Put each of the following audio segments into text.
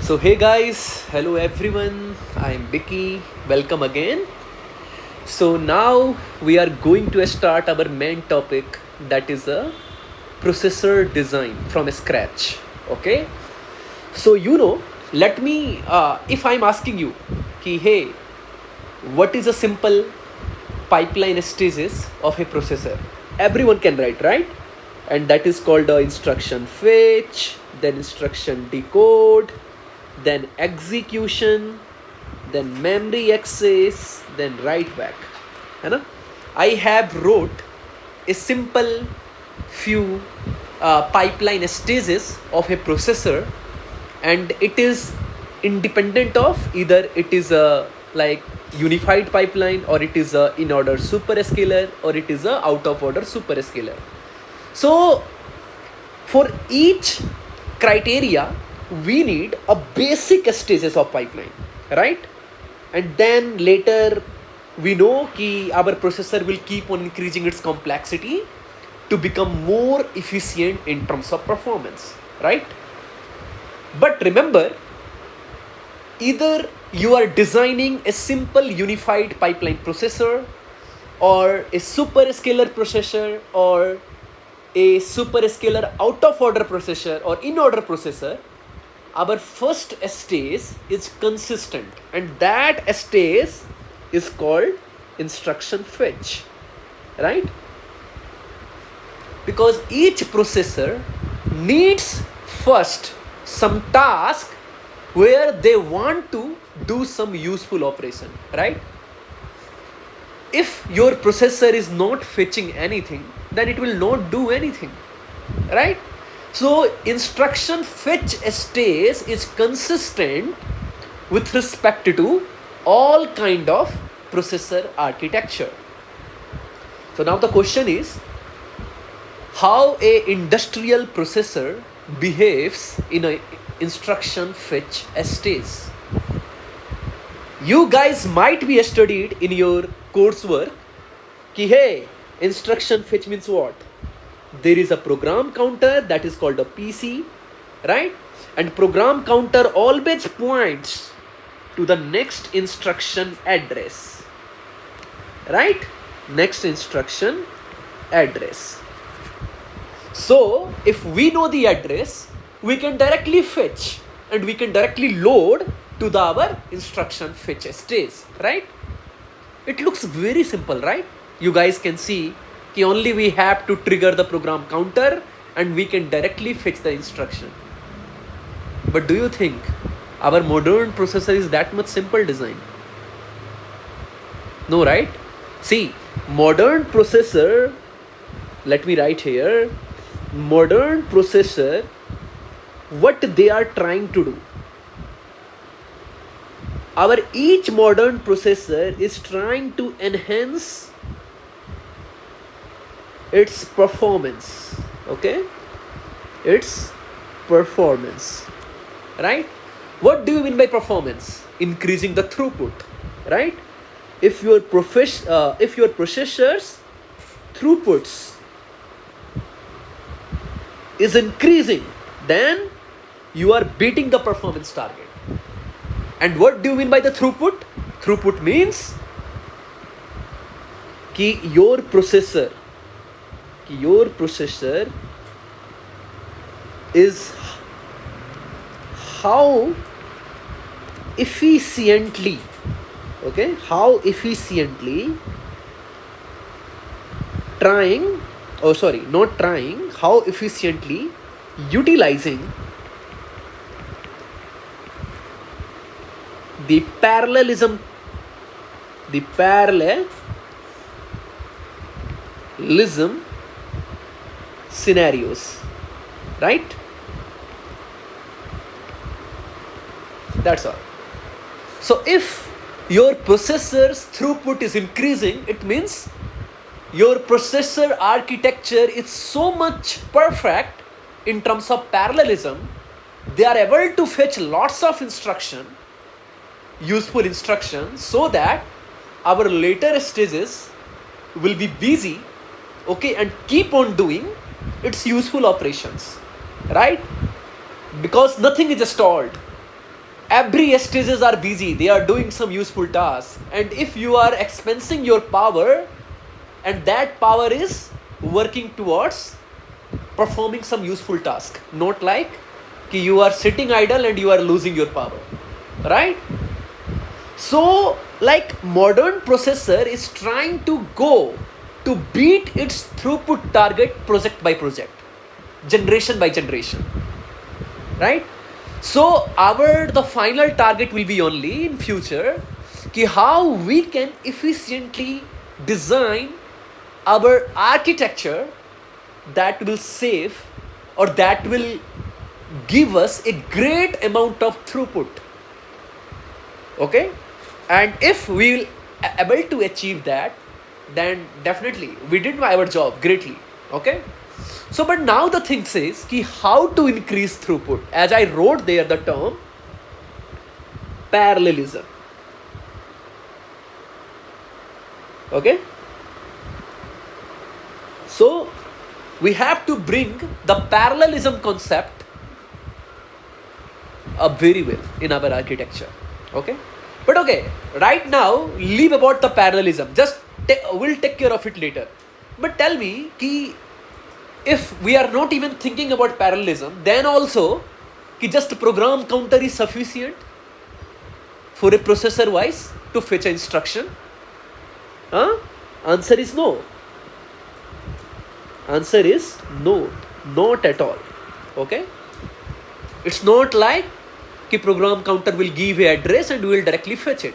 So hey guys, hello everyone. I'm Vicky. Welcome again. So now we are going to start our main topic, that is a processor design from scratch. Okay. So let me if I'm asking you, hey, what is a simple pipeline stages of a processor? Everyone can write, right? And that is called instruction fetch, then instruction decode, then execution, then memory access, then write back. है ना? I have wrote a simple few pipeline stages of a processor, and it is independent of either it is a like unified pipeline, or it is a in order superscalar, or it is a out of order superscalar. So for each criteria we need a basic stages of pipeline, right? And then later we know ki our processor will keep on increasing its complexity to become more efficient in terms of performance, right? But remember, either you are designing a simple unified pipeline processor, or a superscalar processor, or a superscalar out of order processor, or in order processor, our first stage is consistent, and that stage is called instruction fetch, right? Because each processor needs first some task where they want to do some useful operation, right? If your processor is not fetching anything, then it will not do anything, right? So instruction fetch stage is consistent with respect to all kind of processor architecture. So now the question is, how a industrial processor behaves in a instruction fetch stage. You guys might be studied in your coursework ki hey, instruction fetch means what? There is a program counter that is called a PC, right? And program counter always points to the next instruction address, right? Next instruction address. So if we know the address, we can directly fetch and we can directly load to our instruction fetch stage, right? It looks very simple, right? You guys can see that only we have to trigger the program counter and we can directly fetch the instruction. But do you think our modern processor is that much simple design? No, right? See, modern processor, let me write here, modern processor, what they are trying to do. Our each modern processor is trying to enhance its performance, okay? Its performance, right? What do you mean by performance? Increasing the throughput, right? If your processor's throughputs is increasing, then you are beating the performance target. And what do you mean by the throughput? Throughput means कि your processor is how efficiently, okay, how efficiently how efficiently utilizing the parallelism scenarios, right? That's all. So if your processor's throughput is increasing, it means your processor architecture is so much perfect in terms of parallelism, they are able to fetch lots of useful instruction, so that our later stages will be busy, okay, and keep on doing its useful operations, right? Because nothing is stalled. every stages are busy, they are doing some useful task, and if you are expensing your power, and that power is working towards performing some useful task, not like you are sitting idle and you are losing your power, right? So like modern processor is trying to go to beat its throughput target project by project, generation by generation, right? So the final target will be only in future how we can efficiently design our architecture that will save, or that will give us a great amount of throughput. Okay, and if we will able to achieve that, then definitely we did our job greatly. Okay, so but now the thing says how to increase throughput, as I wrote there the term parallelism. Okay, so we have to bring the parallelism concept up very well in our architecture. Okay, but okay, right now leave about the parallelism, just we'll take care of it later. But tell me if we are not even thinking about parallelism, then also just program counter is sufficient for a processor wise to fetch an instruction? Answer is no. Answer is no, not at all. Okay, it's not like program counter will give a address and we will directly fetch it.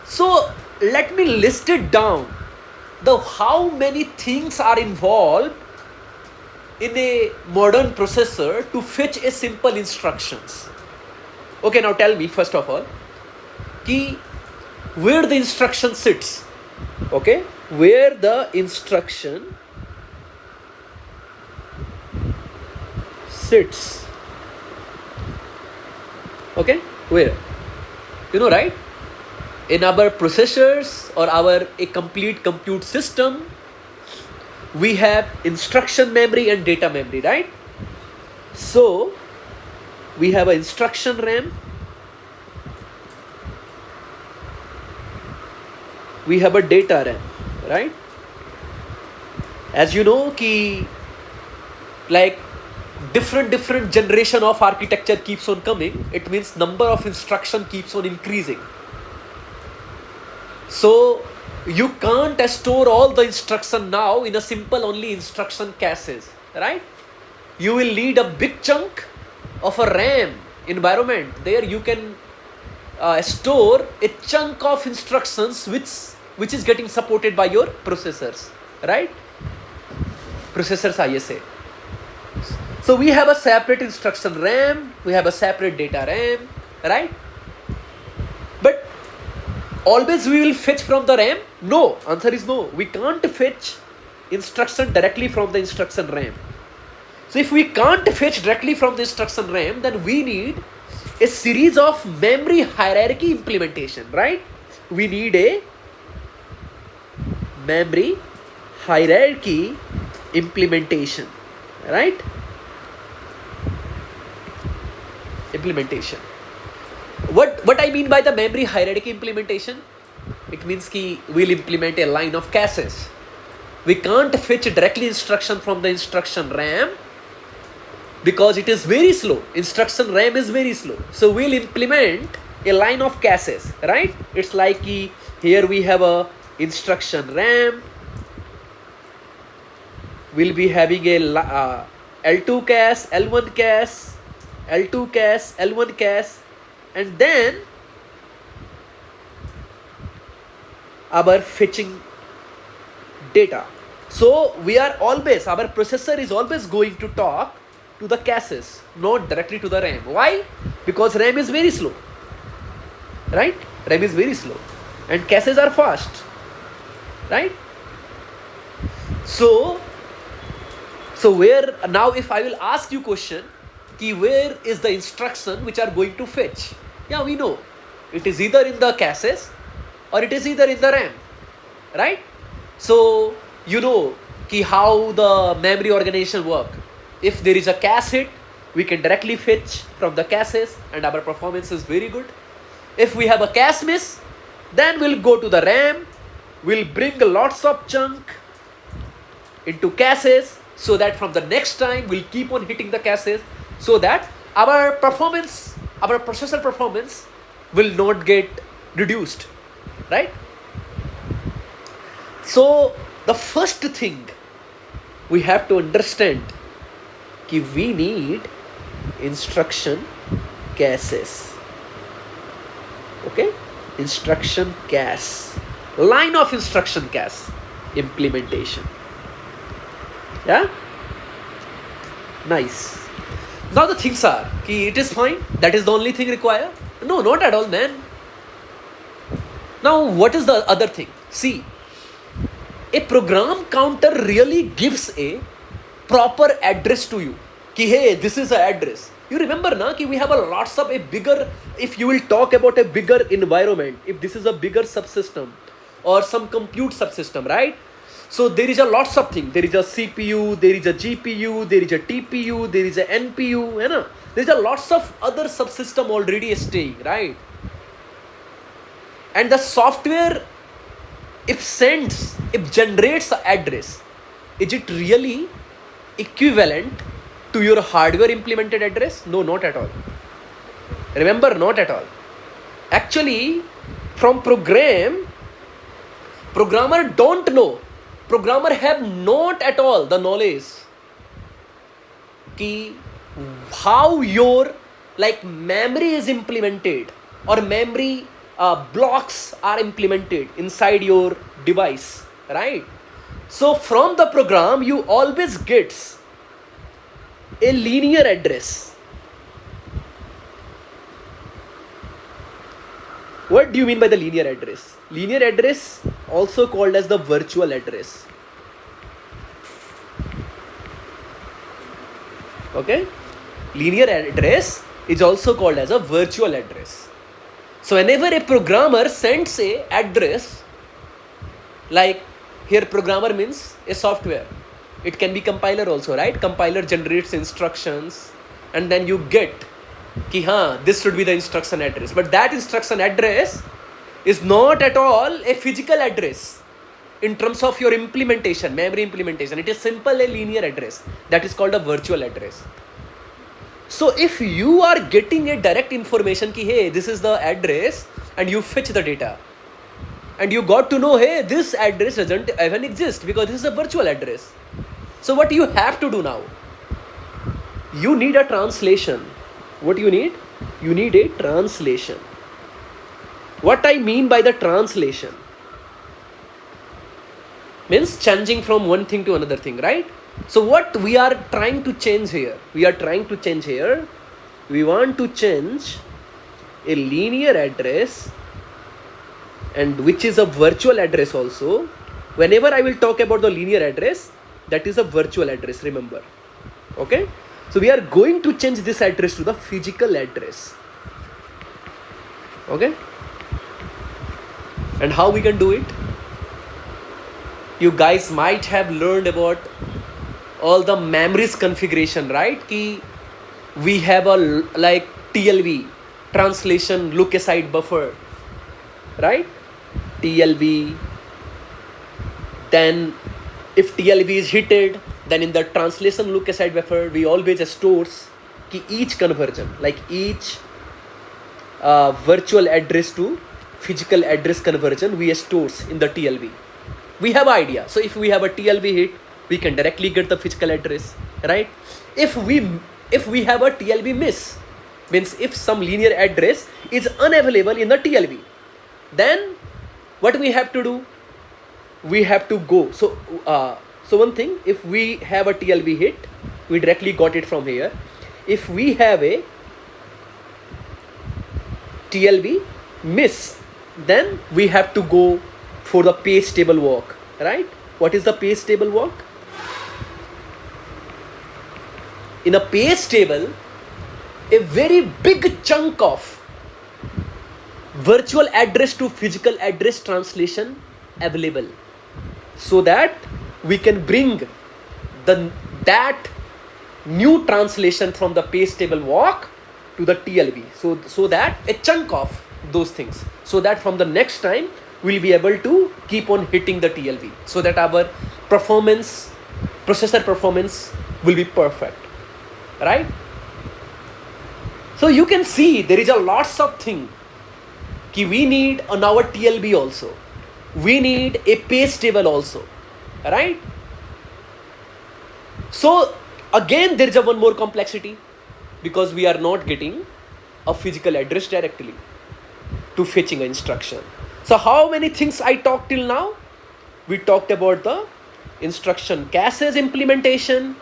So let me list it down, the how many things are involved in a modern processor to fetch a simple instructions. Okay, now tell me first of all where the instruction sits. Okay, where the instruction sits. Okay, where? You know, right? In our processors or a complete compute system, we have instruction memory and data memory, right? So we have an instruction RAM, we have a data RAM, right? As you know, like different generation of architecture keeps on coming, it means number of instruction keeps on increasing. So you can't store all the instruction now in a simple only instruction caches, right? You will need a big chunk of a RAM environment. There you can store a chunk of instructions which is getting supported by your processors, right? Processors ISA. So we have a separate instruction RAM, we have a separate data RAM, right? But always we will fetch from the RAM? No, answer is no. We can't fetch instruction directly from the instruction RAM. So if we can't fetch directly from the instruction RAM, then we need a series of memory hierarchy implementation, right? We need a memory hierarchy implementation, right? Implementation. What I mean by the memory hierarchy implementation? It means we'll implement a line of caches. We can't fetch directly instruction from the instruction RAM because it is very slow. Instruction RAM is very slow. So we'll implement a line of caches, right? It's like here we have a instruction RAM. We'll be having a L2 cache, L1 cache, L2 cache, L1 cache, and then our fetching data. So our processor is always going to talk to the caches, not directly to the RAM. Why? Because RAM is very slow, right? RAM is very slow and caches are fast, right? So where now if I will ask you question, where is the instruction which are going to fetch? Yeah, we know it is either in the caches or it is either in the RAM, right? So you know how the memory organization work. If there is a cache hit, we can directly fetch from the caches and our performance is very good. If we have a cache miss, then we'll go to the RAM, we'll bring lots of chunk into caches so that from the next time we'll keep on hitting the caches so that our performance, our processor performance will not get reduced, right? So the first thing we have to understand कि we need instruction caches. Okay, instruction cache, line of instruction cache implementation. Yeah, nice. Now the things are कि it is fine, that is the only thing required. No, not at all, man. Now what is the other thing? See, a program counter really gives a proper address to you कि hey, this is an address. You remember na कि we have a lots of a bigger, if you will talk about a bigger environment, if this is a bigger subsystem or some compute subsystem, right? So there is a lots of things. There is a CPU, there is a GPU, there is a TPU, there is a NPU, है ना? There is a lots of other subsystem already staying, right? And the software, it generates an address, is it really equivalent to your hardware implemented address? No, not at all. Remember, not at all. Actually, from programmer don't know. Programmer have not at all the knowledge ki how your like memory is implemented or memory blocks are implemented inside your device, right? So from the program you always gets a linear address. What do you mean by the linear address? Linear address also called as the virtual address. Okay? Linear address is also called as a virtual address. So whenever a programmer sends a address, like here programmer means a software. It can be compiler also, right? Compiler generates instructions and then you get ki haan, this should be the instruction address. But that instruction address is not at all a physical address in terms of your implementation, memory implementation. It is simple a linear address. That is called a virtual address. So if you are getting a direct information ki hey, this is the address and you fetch the data and you got to know hey, this address doesn't even exist because this is a virtual address. So what you have to do now? You need a translation. What do you need? You need a translation. What I mean by the translation means changing from one thing to another thing, right? So what we are trying to change here? We want to change a linear address and which is a virtual address also. Whenever I will talk about the linear address, that is a virtual address, remember. Okay? So we are going to change this address to the physical address. Okay? And how we can do it? You guys might have learned about all the memories configuration, right? Ki we have a like TLB, translation look aside buffer, right? TLB. Then if TLB is hitted, then in the translation look aside buffer, we always stores ki each conversion, like each virtual address to physical address conversion, we stores in the TLB. We have idea. So if we have a TLB hit, we can directly get the physical address, right? If we have a TLB miss, means if some linear address is unavailable in the TLB, then what we have to do? We have to go. So one thing, if we have a TLB hit, we directly got it from here. If we have a TLB miss, then we have to go for the page table walk, right? What is the page table walk? In a page table, a very big chunk of virtual address to physical address translation available, so that we can bring that new translation from the pace table walk to the TLB. So that a chunk of those things, so that from the next time we'll be able to keep on hitting the TLB, so that our performance, processor performance will be perfect, right? So you can see there is a lots of thing. We need on our TLB also. We need a pace table also, right? So again there is a one more complexity, because we are not getting a physical address directly to fetching an instruction. So how many things I talked till now? We talked about the instruction caches implementation,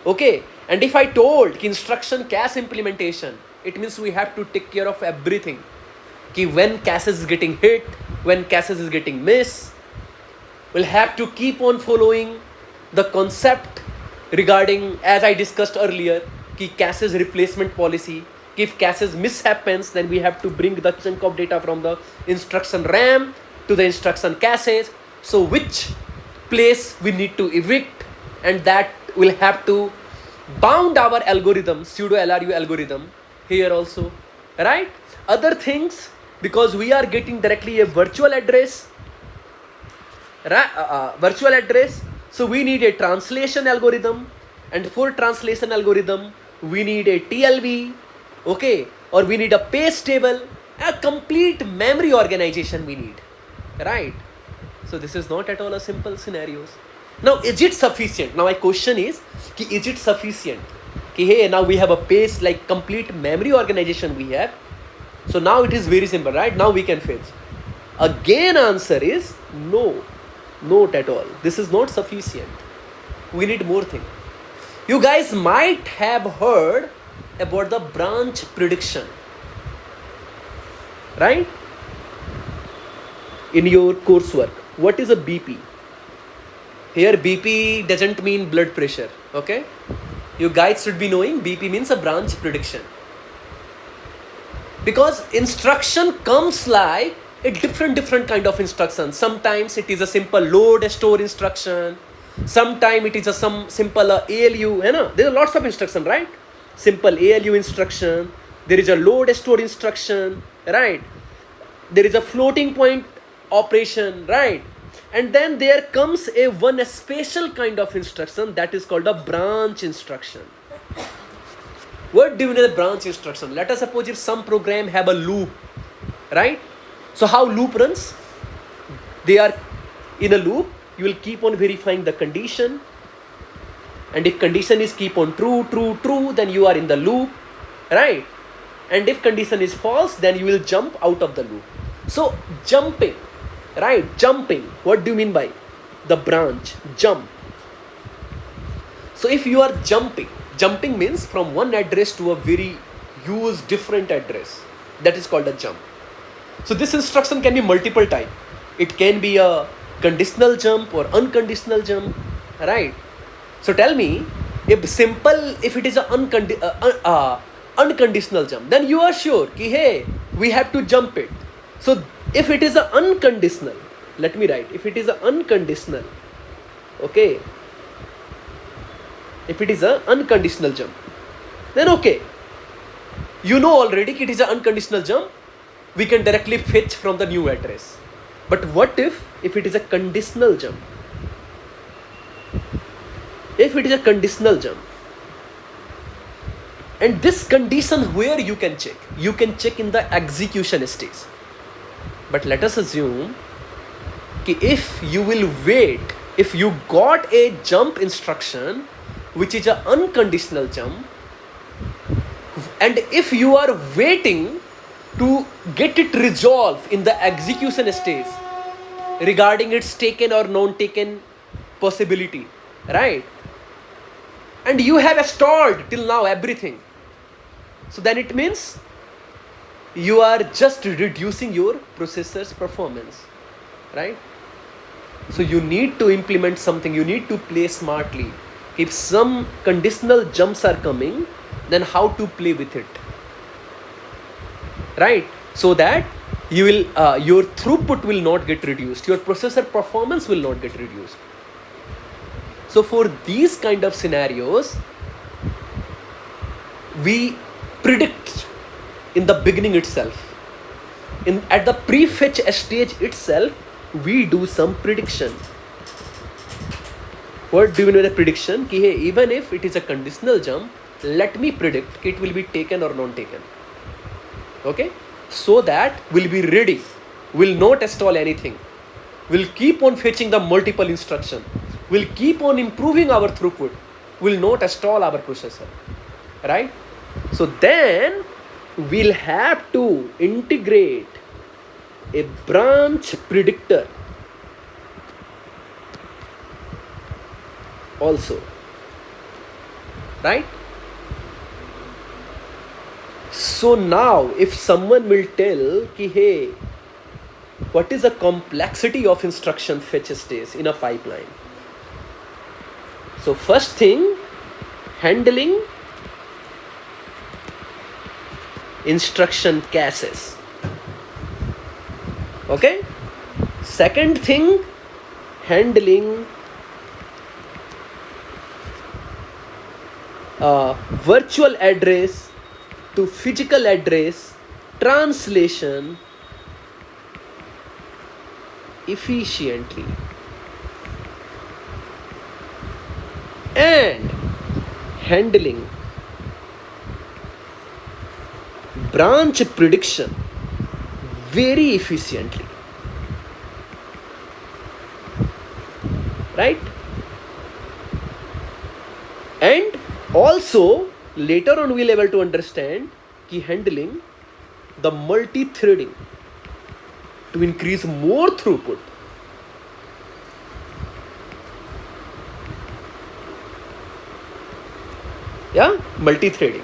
okay? And if I told instruction cache implementation, it means we have to take care of everything. When caches is getting hit, when caches is getting missed, we'll have to keep on following the concept regarding, as I discussed earlier, caches replacement policy. If caches miss happens, then we have to bring the chunk of data from the instruction RAM to the instruction caches. So which place we need to evict, and that will have to bound our algorithm, pseudo LRU algorithm here also, right? Other things, because we are getting directly a virtual address, so we need a translation algorithm, and for translation algorithm we need a TLB, okay, or we need a pace table, a complete memory organization we need, right? So this is not at all a simple scenarios. Now is it sufficient? Now my question is it sufficient? Hey, now we have a pace, like complete memory organization we have. So now it is very simple, right? Now we can fetch. Again answer is no, not at all. This is not sufficient. We need more thing. You guys might have heard about the branch prediction, right? In your coursework, what is a BP? Here BP doesn't mean blood pressure, okay? You guys should be knowing BP means a branch prediction. Because instruction comes like a different kind of instruction. Sometimes it is a simple load store instruction. Sometimes it is a some simple ALU. There are lots of instruction, right? Simple ALU instruction. There is a load store instruction, right? There is a floating point operation, right? And then there comes a one special kind of instruction that is called a branch instruction. What do you mean a branch instruction? Let us suppose if some program have a loop, right? So how loop runs? They are in a loop. You will keep on verifying the condition, and if condition is keep on true, then you are in the loop, right? And if condition is false, then you will jump out of the loop. So jumping, right? Jumping. What do you mean by the branch? Jump. So if you are jumping means from one address to a very huge different address. That is called a jump. So this instruction can be multiple type. It can be a conditional jump or unconditional jump, right? So tell me, if it is a unconditional jump, then you are sure ki hey, we have to jump it. So if it is a unconditional, let me write, if it is a unconditional, okay, if it is a unconditional jump, then okay, you know already it is an unconditional jump, we can directly fetch from the new address. But what if it is a conditional jump? If it is a conditional jump, and this condition where you can check in the execution stage. But let us assume if you will wait, if you got a jump instruction which is an unconditional jump, and if you are waiting to get it resolved in the execution stage regarding its taken or non-taken possibility, right? And you have stalled till now everything. So then it means you are just reducing your processor's performance, right? So you need to implement something, you need to play smartly. If some conditional jumps are coming, then how to play with it, right? So that you will your throughput will not get reduced, your processor performance will not get reduced. So for these kind of scenarios, we predict in the beginning itself. At the prefetch stage itself, we do some prediction. What do you mean by the prediction? Ki, hey, even if it is a conditional jump, let me predict it will be taken or not taken. Okay? So that we'll be ready. We'll not stall anything. We'll keep on fetching the multiple instruction. We'll keep on improving our throughput. We'll not stall our processor. Right? So then we'll have to integrate a branch predictor also. Right? So now if someone will tell ki, hey, what is the complexity of instruction fetch stays in a pipeline? So first thing, handling instruction caches. Okay? Second thing, handling virtual address to physical address translation efficiently. And handling branch prediction very efficiently. Right? And also later on we'll able to understand ki handling the multi-threading to increase more throughput. Yeah, multi-threading.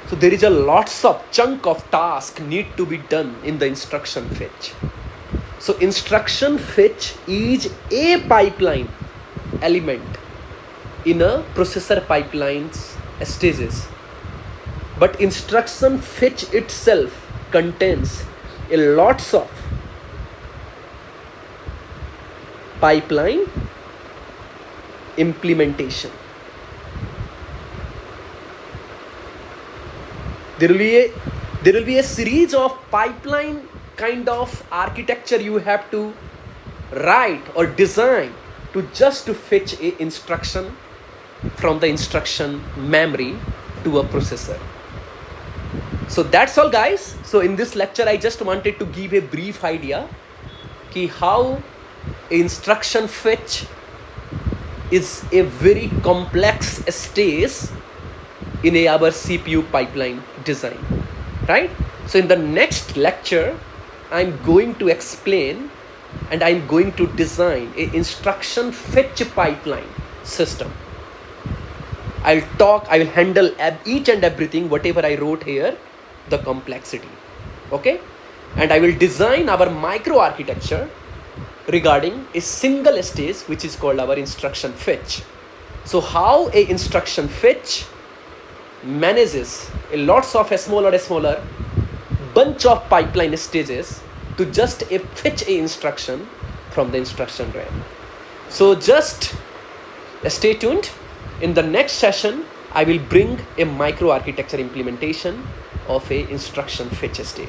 So there is a lots of chunk of task need to be done in the instruction fetch. So instruction fetch is a pipeline element in a processor pipeline's stages. But instruction fetch itself contains a lots of pipeline implementation. There will be a series of pipeline kind of architecture you have to write or design to fetch a instruction from the instruction memory to a processor. So that's all, guys. So in this lecture I just wanted to give a brief idea ki how instruction fetch is a very complex stage in our CPU pipeline design, right? So in the next lecture I'm going to explain and I'm going to design a instruction fetch pipeline system. I will handle each and everything whatever I wrote here, the complexity. Okay? And I will design our microarchitecture regarding a single stage which is called our instruction fetch. So how a instruction fetch manages a lots of a smaller bunch of pipeline stages to just fetch a instruction from the instruction RAM. So just stay tuned. In the next session I will bring a microarchitecture implementation of a instruction fetch stage.